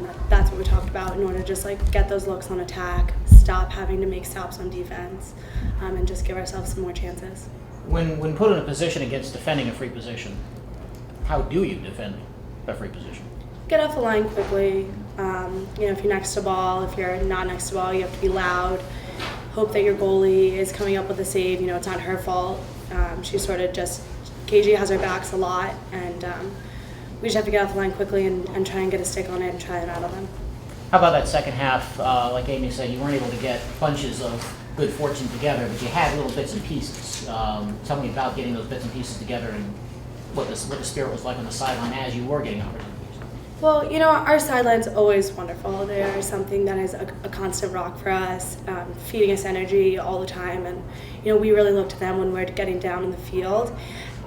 and that's what we talked about in order to just like get those looks on attack, stop having to make stops on defense, and just give ourselves some more chances. When put in a position against defending a free position, how do you defend a free position? Get off the line quickly. If you're next to ball, if you're not next to ball, you have to be loud. Hope that your goalie is coming up with a save. It's not her fault. She sort of just, KG has our backs a lot, and we just have to get off the line quickly and try and get a stick on it and try it out of them. How about that second half? Like Amy said, you weren't able to get bunches of good fortune together, but you had little bits and pieces. Tell me about getting those bits and pieces together and what the spirit was like on the sideline as you were getting opportunities. Well, our sideline's always wonderful. They are something that is a constant rock for us, feeding us energy all the time. And, we really look to them when we're getting down in the field.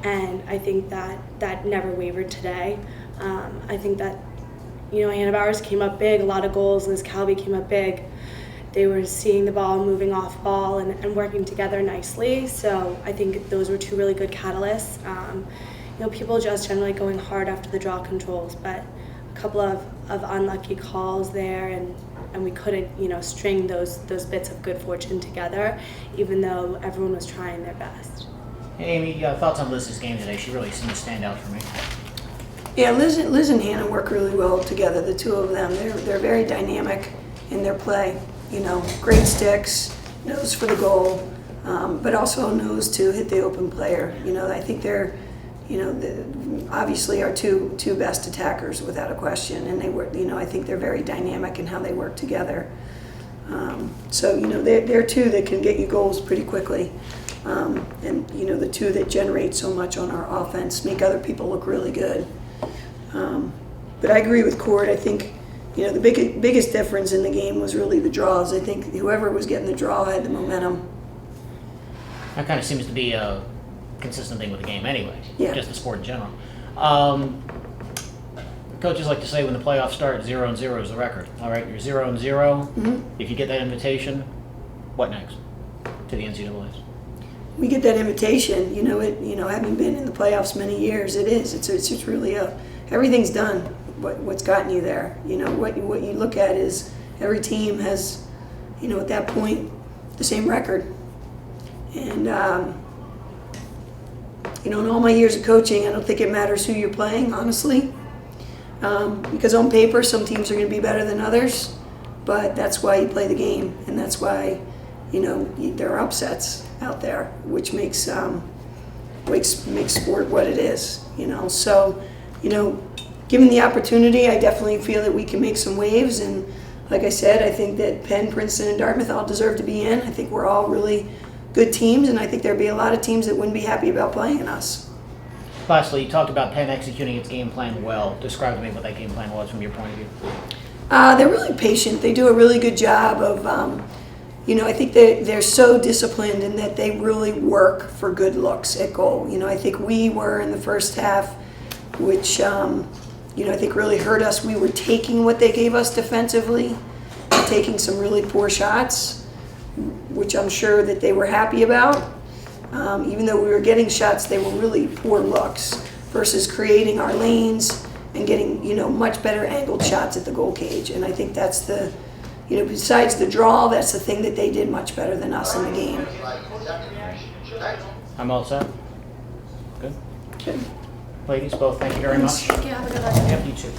And I think that never wavered today. I think that, Hannah Bowers came up big, a lot of goals. Liz Calby came up big. They were seeing the ball, moving off ball, and working together nicely. So I think those were two really good catalysts. People just generally going hard after the draw controls, but a couple of unlucky calls there, and we couldn't, string those bits of good fortune together, even though everyone was trying their best. Hey, Amy, thoughts on Liz's game today? She really seemed to stand out for me. Yeah, Liz and Hannah work really well together, the two of them. They're very dynamic in their play. Great sticks, nose for the goal, but also nose to hit the open player. I think they're, obviously our two best attackers without a question, and they work. I think they're very dynamic in how they work together. So they're two that can get you goals pretty quickly, and the two that generate so much on our offense, make other people look really good. But I agree with Court. I think the biggest difference in the game was really the draws. I think whoever was getting the draw had the momentum. That kind of seems to be a consistent thing with the game anyway, just the sport in general. Coaches like to say when the playoffs start, 0-0 is the record. All right, you're 0-0. Mm-hmm. If you get that invitation, what next to the NCAAs? We get that invitation. Having been in the playoffs many years, it's just really everything's done. What's gotten you there? What you look at is every team has, at that point, the same record. And in all my years of coaching, I don't think it matters who you're playing, honestly, because on paper, some teams are going to be better than others. But that's why you play the game, and that's why there are upsets out there, which makes sport what it is. So given the opportunity, I definitely feel that we can make some waves. And like I said, I think that Penn, Princeton, and Dartmouth all deserve to be in. I think we're all really good teams, and I think there'd be a lot of teams that wouldn't be happy about playing us. Lastly, you talked about Penn executing its game plan well. Describe to me what that game plan was from your point of view. They're really patient. They do a really good job of, I think they're so disciplined in that they really work for good looks at goal. I think we were in the first half, which I think really hurt us. We were taking what they gave us defensively, taking some really poor shots, which I'm sure that they were happy about. Even though we were getting shots, they were really poor looks versus creating our lanes and getting, much better angled shots at the goal cage. And I think that's the, besides the draw, that's the thing that they did much better than us in the game. I'm all set. Good. Good. Ladies, both, thank you very much. Thank you. Have a good night. Yep, you too.